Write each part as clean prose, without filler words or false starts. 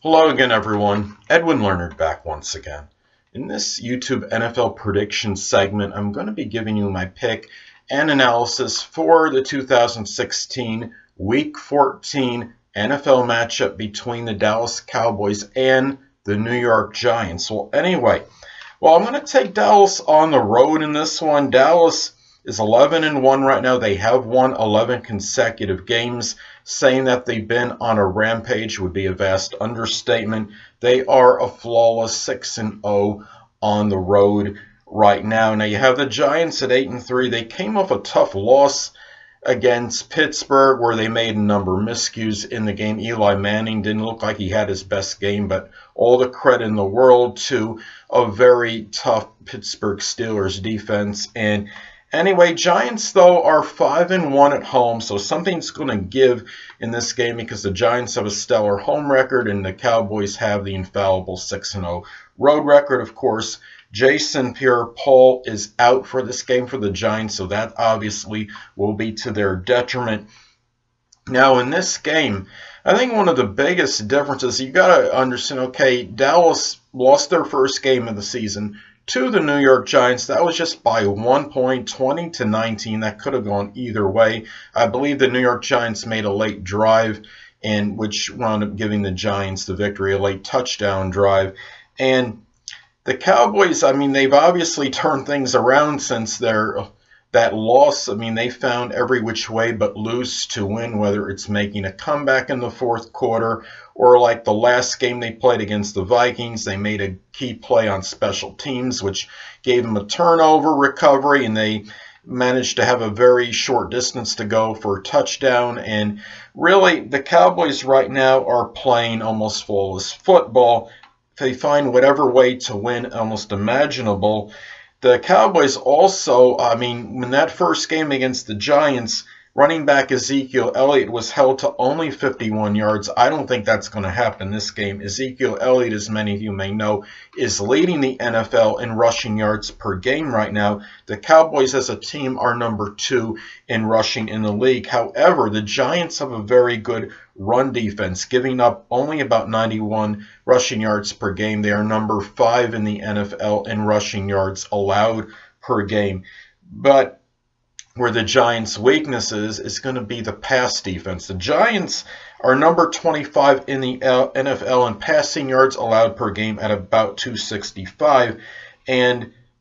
Hello again, everyone. Edwin Learnard back once again. In this YouTube NFL prediction segment, I'm going to be giving you my pick and analysis for the 2016 Week 14 NFL matchup between the Dallas Cowboys and the New York Giants. I'm going to take Dallas on the road in this one. Dallas is 11-1 right now. They have won 11 consecutive games. Saying that they've been on a rampage would be a vast understatement. They are a flawless 6-0 on the road right now. Now you have the Giants at 8-3. They came off a tough loss against Pittsburgh where they made a number of miscues in the game. Eli Manning didn't look like he had his best game, but all the credit in the world to a very tough Pittsburgh Steelers defense. And anyway, Giants, though, are 5-1 at home, so something's going to give in this game because the Giants have a stellar home record and the Cowboys have the infallible 6-0 road record. Of course, Jason Pierre-Paul is out for this game for the Giants, so that obviously will be to their detriment. Now, in this game, I think one of the biggest differences, you got to understand, okay, Dallas lost their first game of the season to the New York Giants. That was just by 1 point, 20-19. That could have gone either way. I believe the New York Giants made a late drive, which wound up giving the Giants the victory, a late touchdown drive. And the Cowboys, I mean, they've obviously turned things around since that loss. I mean, they found every which way but lose to win, whether it's making a comeback in the fourth quarter or like the last game they played against the Vikings, they made a key play on special teams, which gave them a turnover recovery, and they managed to have a very short distance to go for a touchdown. And really, the Cowboys right now are playing almost flawless football. They find whatever way to win almost imaginable. The Cowboys also, I mean, in that first game against the Giants, running back Ezekiel Elliott was held to only 51 yards. I don't think that's going to happen this game. Ezekiel Elliott, as many of you may know, is leading the NFL in rushing yards per game right now. The Cowboys as a team are number 2 in rushing in the league. However, the Giants have a very good run defense, giving up only about 91 rushing yards per game. They are number 5 in the NFL in rushing yards allowed per game. But where the Giants' weakness is going to be the pass defense. The Giants are number 25 in the NFL in passing yards allowed per game at about 265.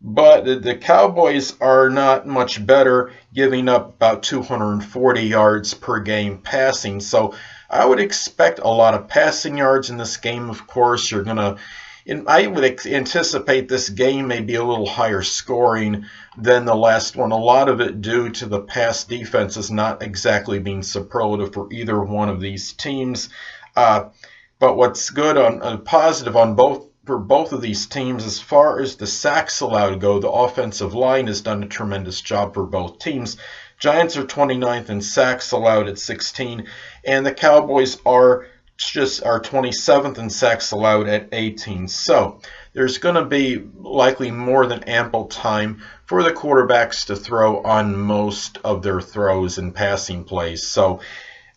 But the Cowboys are not much better, giving up about 240 yards per game passing. So I would expect a lot of passing yards in this game. Of course, I would anticipate this game may be a little higher scoring than the last one. A lot of it due to the pass defenses not exactly being superlative for either one of these teams. But what's good on positive for both of these teams, as far as the sacks allowed go, the offensive line has done a tremendous job for both teams. Giants are 29th in sacks allowed at 16, and the Cowboys are 27th in sacks allowed at 18. So there's going to be likely more than ample time for the quarterbacks to throw on most of their throws and passing plays. So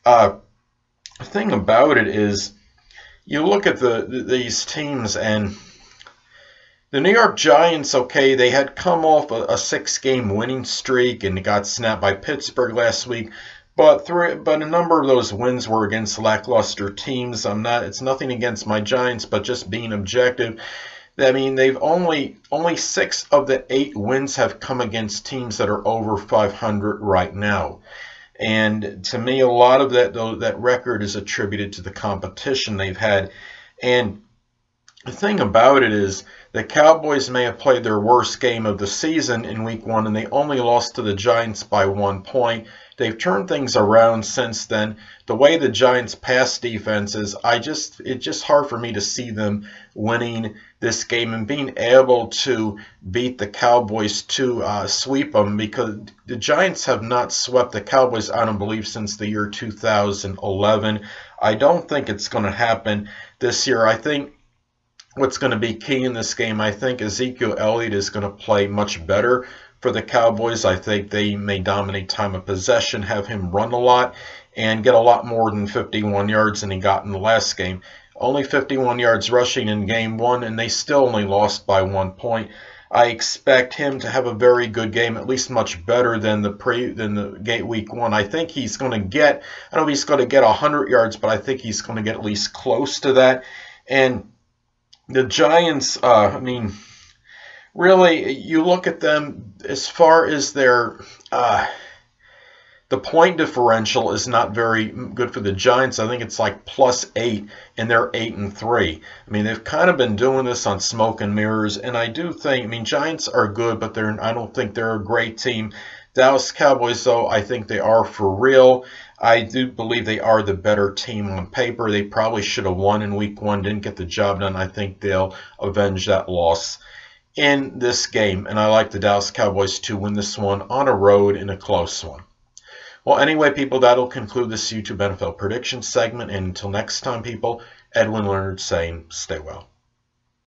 the thing about it is, you look at these teams, and the New York Giants, okay, they had come off a 6-game winning streak and got snapped by Pittsburgh last week. But a number of those wins were against lackluster teams. It's nothing against my Giants, but just being objective. I mean, they've only 6 of the 8 wins have come against teams that are over 500 right now. And to me, a lot of that record is attributed to the competition they've had. And the thing about it is, the Cowboys may have played their worst game of the season in Week 1, and they only lost to the Giants by 1 point. They've turned things around since then. The way the Giants' pass defense is, it's just hard for me to see them winning this game and being able to beat the Cowboys to sweep them, because the Giants have not swept the Cowboys, I don't believe, since the year 2011. I don't think it's going to happen this year. I think what's going to be key in this game, I think Ezekiel Elliott is going to play much better for the Cowboys. I think they may dominate time of possession, have him run a lot, and get a lot more than 51 yards than he got in the last game. only 51 yards rushing in game 1, and they still only lost by 1 point. I expect him to have a very good game, at least much better than the week 1. I think he's going to get, I don't know if he's going to get 100 yards, but I think he's going to get at least close to that. And the Giants, I mean, really, you look at them as far as their the point differential is not very good for the Giants. I think it's like +8, and they're 8-3. I mean, they've kind of been doing this on smoke and mirrors, and I do think, I mean, Giants are good, but I don't think they're a great team. Dallas Cowboys, though, I think they are for real. I do believe they are the better team on paper. They probably should have won in week 1, didn't get the job done. I think they'll avenge that loss in this game, and I like the Dallas Cowboys to win this one on a road in a close one. Well, anyway, people, that'll conclude this YouTube NFL prediction segment. And until next time, people, Edwin Learnard saying, stay well.